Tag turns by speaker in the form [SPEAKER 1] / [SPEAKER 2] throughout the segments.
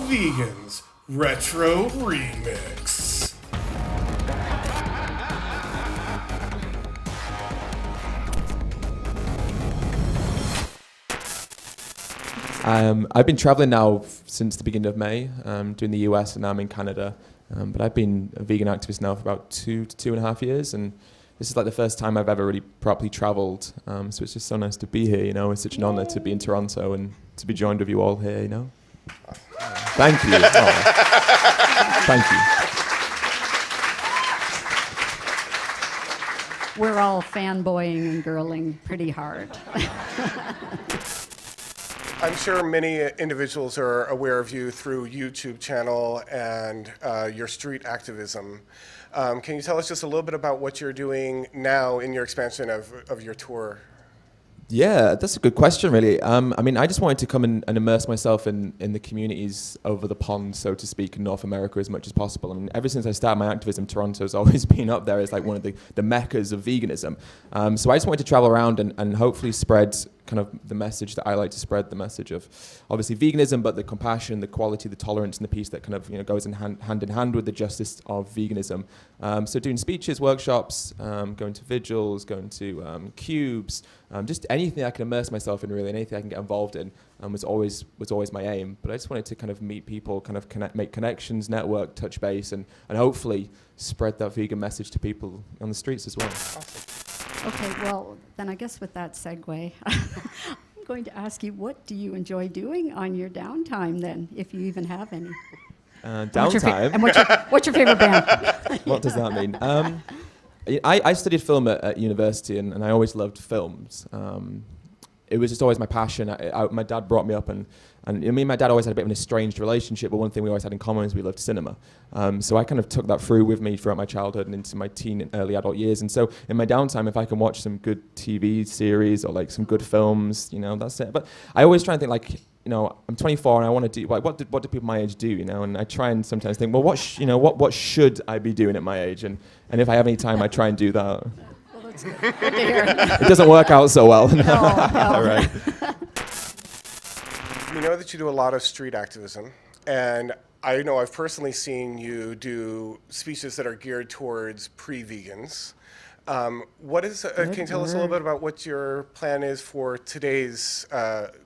[SPEAKER 1] Vegans Retro Remix.
[SPEAKER 2] I've been traveling now since the beginning of May, doing the US, and now I'm in Canada. But I've been a vegan activist now for about 2 to 2.5 years, and this is like the first time I've ever really properly traveled. So it's just so nice to be here, you know. It's such an honor to be in Toronto and to be joined with you all here, you know. Thank you. Oh. Thank you.
[SPEAKER 3] We're all fanboying and girling pretty hard.
[SPEAKER 1] I'm sure many individuals are aware of you through YouTube channel and your street activism. Can you tell us just a little bit about what you're doing now in your expansion of your tour?
[SPEAKER 2] Yeah, that's a good question, really. I mean, I just wanted to come and immerse myself in the communities over the pond, so to speak, in North America as much as possible. I mean, ever since I started my activism, Toronto's always been up there as like one of the meccas of veganism. So I just wanted to travel around and hopefully spread kind of the message that I like to spread, the message of obviously veganism, but the compassion, the quality, the tolerance, and the peace that kind of, you know, goes hand in hand with the justice of veganism. So doing speeches, workshops, going to vigils, going to cubes, just anything I can immerse myself in, really, and anything I can get involved in was always my aim. But I just wanted to kind of meet people, kind of make connections, network, touch base, and hopefully spread that vegan message to people on the streets as well.
[SPEAKER 1] Awesome.
[SPEAKER 3] Okay, well, then I guess with that segue, I'm going to ask you, what do you enjoy doing on your downtime then, if you even have any?
[SPEAKER 2] Downtime?
[SPEAKER 3] What's your favorite band?
[SPEAKER 2] What does that mean? I studied film at university, and I always loved films. It was just always my passion. My dad brought me up, and me and my dad always had a bit of an estranged relationship, but one thing we always had in common is we loved cinema. So I kind of took that through with me throughout my childhood and into my teen and early adult years. And so in my downtime, if I can watch some good TV series or like some good films, you know, that's it. But I always try and think, like, you know, I'm 24 and I want to do, like, what do people my age do, you know? And I try and sometimes think, well, what should I be doing at my age? And if I have any time, I try and do that.
[SPEAKER 3] Well, that's good. Good to hear.
[SPEAKER 2] It doesn't work out so well.
[SPEAKER 3] No.
[SPEAKER 2] All right.
[SPEAKER 1] We know that you do a lot of street activism, and I know I've personally seen you do speeches that are geared towards pre-vegans. Can you tell us a little bit about what your plan is for today's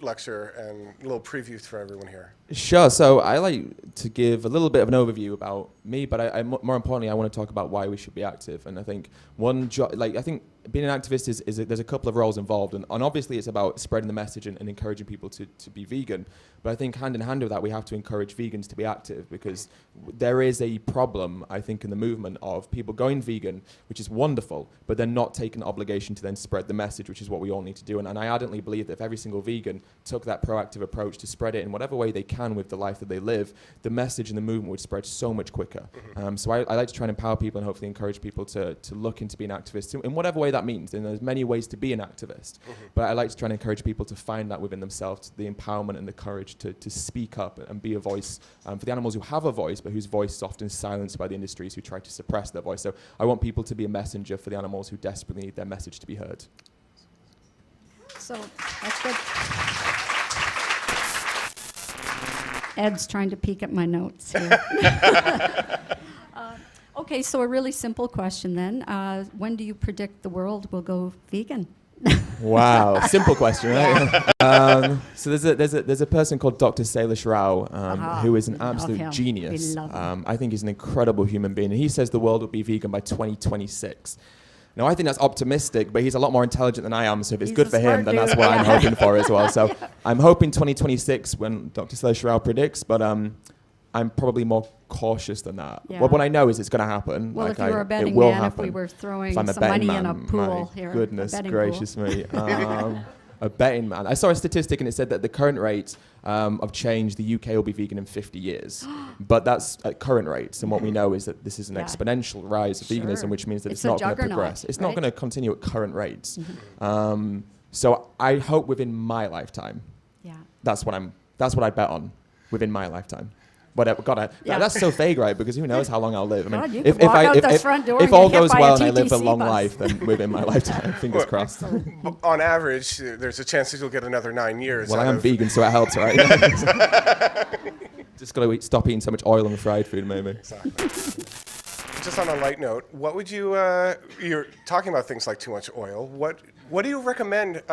[SPEAKER 1] lecture and a little preview for everyone here?
[SPEAKER 2] Sure. So I like to give a little bit of an overview about me, but I more importantly, I want to talk about why we should be active. And I think I think being an activist is there's a couple of roles involved, and obviously it's about spreading the message and encouraging people to be vegan. But I think hand in hand with that, we have to encourage vegans to be active, because there is a problem, I think, in the movement of people going vegan, which is wonderful, but they're not taking the obligation to then spread the message, which is what we all need to do. And I ardently believe that if every single vegan took that proactive approach to spread it in whatever way they can with the life that they live, the message and the movement would spread so much quicker. So I like to try and empower people and hopefully encourage people to look into being activists in whatever way that means. And there's many ways to be an activist, but I like to try and encourage people to find that within themselves, the empowerment and the courage to speak up and be a voice for the animals who have a voice, but whose voice is often silenced by the industries who try to suppress their voice. So I want people to be a messenger for the animals who desperately need their message to be heard.
[SPEAKER 3] So that's good. Ed's trying to peek at my notes here. Okay, so a really simple question then. When do you predict the world will go vegan?
[SPEAKER 2] Wow, simple question, right? So there's a person called Dr. Salish Rao, who is an absolute genius.
[SPEAKER 3] We love him.
[SPEAKER 2] I think he's an incredible human being, and he says the world will be vegan by 2026. Now, I think that's optimistic, but he's a lot more intelligent than I am, so if it's good for him, then that's what I'm hoping for as well. So I'm hoping 2026 when Dr. Salish Rao predicts, but I'm probably more cautious than that. Yeah. Well, what I know is it's going to happen.
[SPEAKER 3] Well,
[SPEAKER 2] like
[SPEAKER 3] if you were a betting man, if we were throwing some money in a pool here.
[SPEAKER 2] Goodness gracious me. A betting man. I saw a statistic and it said that the current rate of change, the UK will be vegan in 50 years. But that's at current rates. And what we know is that this is an exponential rise of veganism, which means that it's not going to progress. It's not going to continue at current rates. So I hope within my lifetime. Yeah. That's what I bet on, within my lifetime. Whatever. That's so vague, right? Because who knows how long I'll live. I mean, if all goes well and I live a long life, then within my lifetime, fingers crossed.
[SPEAKER 1] On average, there's a chance that you'll get another 9 years.
[SPEAKER 2] Well, I am vegan, so it helps, right? Just got to stop eating so much oil and fried food, maybe.
[SPEAKER 1] Exactly. Just on a light note, what would you, you're talking about things like too much oil. What do you recommend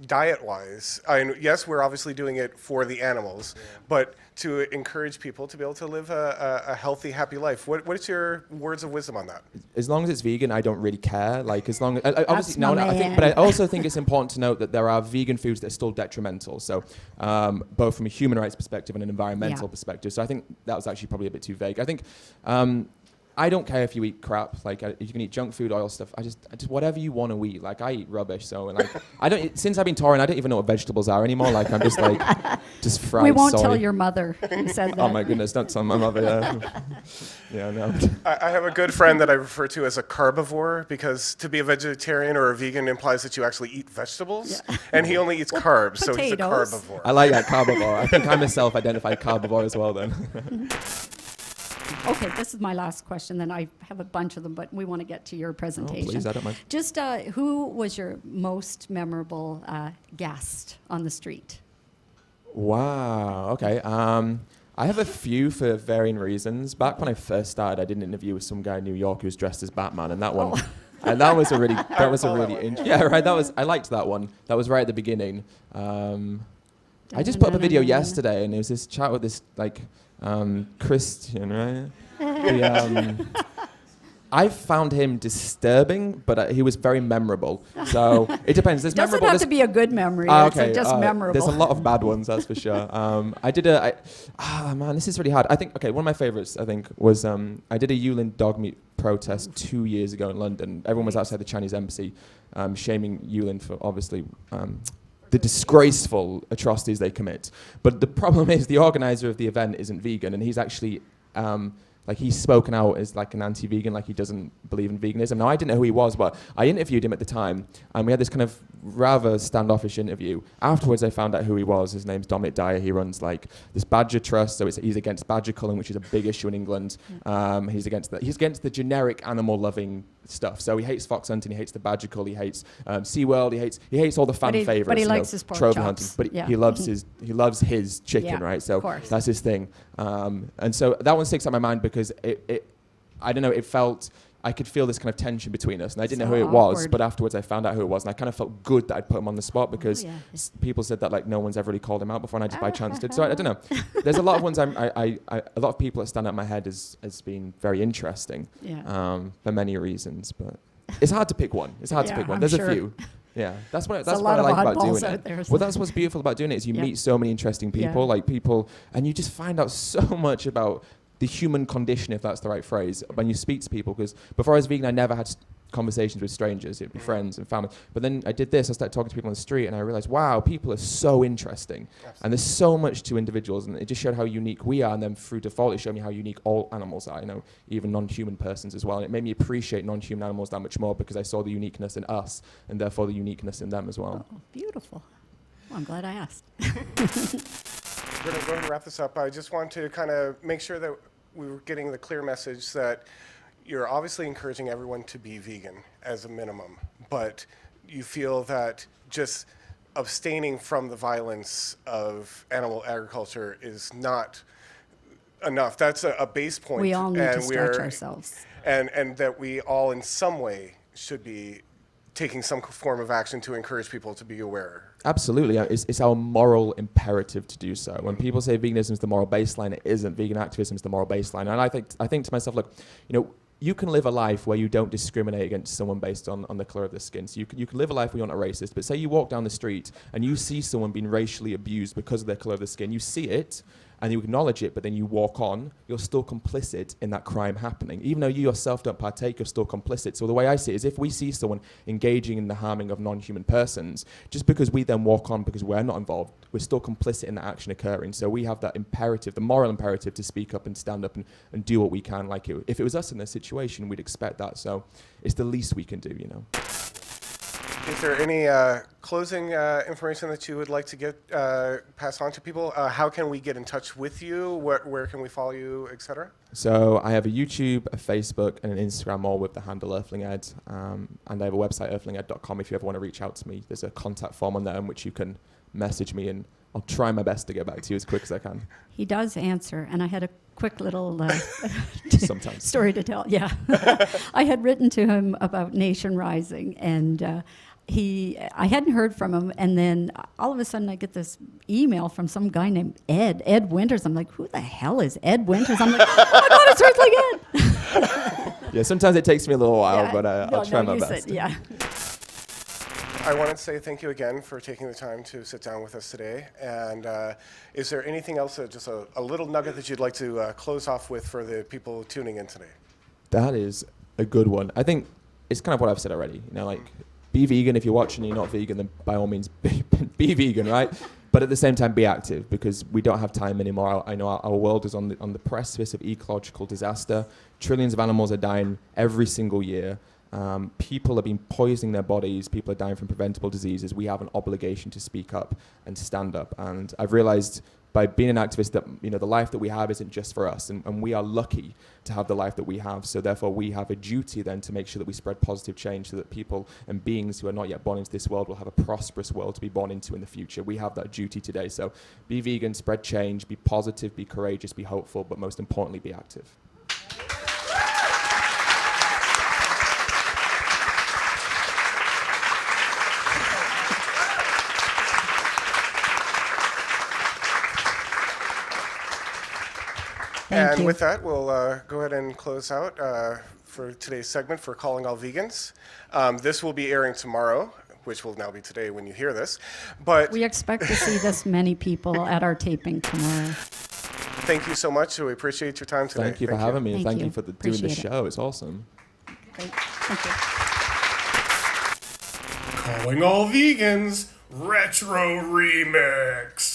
[SPEAKER 1] diet-wise? I mean, yes, we're obviously doing it for the animals, but to encourage people to be able to live a healthy, happy life. What's your words of wisdom on that?
[SPEAKER 2] As long as it's vegan, I don't really care. Like, as long as obviously,
[SPEAKER 3] my
[SPEAKER 2] I think,
[SPEAKER 3] man.
[SPEAKER 2] but I also think it's important to note that there are vegan foods that are still detrimental. So, both from a human rights perspective and an environmental perspective. So, I think that was actually probably a bit too vague. I think. I don't care if you eat crap. Like, if you can eat junk food, oil stuff. I just whatever you want to eat. Like, I eat rubbish. So, like, since I've been touring, I don't even know what vegetables are anymore. Like, I'm just like, just fried.
[SPEAKER 3] We won't
[SPEAKER 2] soy.
[SPEAKER 3] tell your mother who said that.
[SPEAKER 2] Oh my goodness, don't tell my mother. Yeah, no.
[SPEAKER 1] I have a good friend that I refer to as a carbivore because to be a vegetarian or a vegan implies that you actually eat vegetables, and he only eats carbs, so he's a
[SPEAKER 3] potatoes.
[SPEAKER 1] carbivore.
[SPEAKER 2] I like that carbivore. I think I'm a self-identified carbivore as well. Then.
[SPEAKER 3] Okay, this is my last question. Then I have a bunch of them, but we want to get to your
[SPEAKER 2] Oh,
[SPEAKER 3] presentation.
[SPEAKER 2] please, I don't mind.
[SPEAKER 3] Just who was your most memorable guest on the street?
[SPEAKER 2] Wow. Okay. I have a few for varying reasons. Back when I first started, I did an interview with some guy in New York who was dressed as Batman, and that one, and that was a really, yeah, right. I liked that one. That was right at the beginning. I just put up a video yesterday, and there was this chat with this like Christian, right? I found him disturbing, but he was very memorable. So it depends. There's
[SPEAKER 3] Doesn't
[SPEAKER 2] memorable.
[SPEAKER 3] have to be a good memory.
[SPEAKER 2] Okay,
[SPEAKER 3] It's just memorable.
[SPEAKER 2] There's a lot of bad ones, that's for sure. Man, this is really hard. I think, one of my favorites, I think, was I did a Yulin dog meat protest 2 years ago in London. Everyone was outside the Chinese embassy shaming Yulin for, obviously, the disgraceful atrocities they commit. But the problem is the organizer of the event isn't vegan, and he's actually... he's spoken out as like an anti-vegan, like he doesn't believe in veganism. Now, I didn't know who he was, but I interviewed him at the time, and we had this kind of rather standoffish interview. Afterwards, I found out who he was. His name's Dominic Dyer. He runs like this badger trust, so he's against badger culling, which is a big issue in England. He's against the generic animal-loving stuff. So he hates fox hunting, he hates the badger cull, he hates SeaWorld, he hates all the fan favorites.
[SPEAKER 3] But he likes his pork
[SPEAKER 2] trophy
[SPEAKER 3] chops.
[SPEAKER 2] hunting, but he loves his chicken,
[SPEAKER 3] Yeah,
[SPEAKER 2] right? So
[SPEAKER 3] of course.
[SPEAKER 2] that's his thing. And so that one sticks out in my mind because I don't know, it felt, I could feel this kind of tension between us, and I didn't know who it was, but afterwards I found out who it was, and I kind of felt good that I'd put him on the spot because people said that like no one's ever really called him out before, and I just by chance did. So I don't know. There's a lot of ones a lot of people that stand out in my head as being very interesting for many reasons, but it's hard to pick one. There's a few. Yeah, that's what I like about doing it. Well, that's what's beautiful about doing it is you meet so many interesting people, and you just find out so much about the human condition, if that's the right phrase, when you speak to people. Because before I was vegan, I never had conversations with strangers. It'd be friends and family. But then I did this. I started talking to people on the street, and I realized, wow, people are so interesting. Absolutely. And there's so much to individuals, and it just showed how unique we are. And then through default, it showed me how unique all animals are. Even non-human persons as well. And it made me appreciate non-human animals that much more because I saw the uniqueness in us, and therefore the uniqueness in them as well.
[SPEAKER 3] Oh, beautiful. Well, I'm glad I asked.
[SPEAKER 1] We're going to go ahead and wrap this up. I just want to kind of make sure that we were getting the clear message that you're obviously encouraging everyone to be vegan as a minimum, but you feel that just abstaining from the violence of animal agriculture is not enough. That's a base point.
[SPEAKER 3] We all need to stretch ourselves.
[SPEAKER 1] And that we all in some way should be taking some form of action to encourage people to be aware.
[SPEAKER 2] Absolutely. It's our moral imperative to do so. When people say veganism is the moral baseline, it isn't. Vegan activism is the moral baseline. And I think to myself, look, you can live a life where you don't discriminate against someone based on the colour of their skin. So you can live a life where you're not racist, but say you walk down the street and you see someone being racially abused because of their colour of their skin. You see it and you acknowledge it, but then you walk on, you're still complicit in that crime happening. Even though you yourself don't partake, you're still complicit. So the way I see it is if we see someone engaging in the harming of non-human persons, just because we then walk on because we're not involved, we're still complicit in that action occurring. So we have that imperative, the moral imperative to speak up and stand up and do what we can. Like if it was us in this situation, we'd expect that. So it's the least we can do,
[SPEAKER 1] Is there any closing information that you would like to pass on to people? How can we get in touch with you? Where can we follow you, etc.?
[SPEAKER 2] So I have a YouTube, a Facebook, and an Instagram, all with the handle Earthling Ed. And I have a website, earthlinged.com, if you ever want to reach out to me. There's a contact form on there in which you can message me and I'll try my best to get back to you as quick as I can.
[SPEAKER 3] He does answer, and I had a quick little
[SPEAKER 2] Sometimes.
[SPEAKER 3] story to tell. Yeah, I had written to him about Nation Rising, and I hadn't heard from him, and then all of a sudden I get this email from some guy named Ed Winters. I'm like, who the hell is Ed Winters? I'm like, oh my God, it's Earthling Ed.
[SPEAKER 2] Yeah, sometimes it takes me a little while,
[SPEAKER 3] Yeah,
[SPEAKER 2] but I'll try my best.
[SPEAKER 3] Yeah.
[SPEAKER 1] I wanted to say thank you again for taking the time to sit down with us today. And is there anything else, just a little nugget that you'd like to close off with for the people tuning in today?
[SPEAKER 2] That is a good one. I think it's kind of what I've said already. You know, like, be vegan. If you're watching and you're not vegan, then by all means be vegan, right? But at the same time, be active, because we don't have time anymore. I know our world is on the precipice of ecological disaster. Trillions of animals are dying every single year. People have been poisoning their bodies. People are dying from preventable diseases. We have an obligation to speak up and stand up. And I've realized by being an activist that, you know, the life that we have isn't just for us, and we are lucky to have the life that we have. So therefore we have a duty then to make sure that we spread positive change, so that people and beings who are not yet born into this world will have a prosperous world to be born into in the future. We have that duty today. So be vegan, spread change, be positive, be courageous, be hopeful, but most importantly, be active.
[SPEAKER 3] Thank you.
[SPEAKER 1] With that, we'll go ahead and close out for today's segment for Calling All Vegans. This will be airing tomorrow, which will now be today when you hear this. But
[SPEAKER 3] We expect to see this many people at our taping tomorrow.
[SPEAKER 1] thank you so much. We appreciate your time today.
[SPEAKER 2] Thank you for having me, and
[SPEAKER 3] Thank
[SPEAKER 2] thank you
[SPEAKER 3] you.
[SPEAKER 2] for doing the
[SPEAKER 3] Appreciate it.
[SPEAKER 2] show. It's awesome.
[SPEAKER 3] Great. Thank you.
[SPEAKER 1] Calling All Vegans Retro Remix.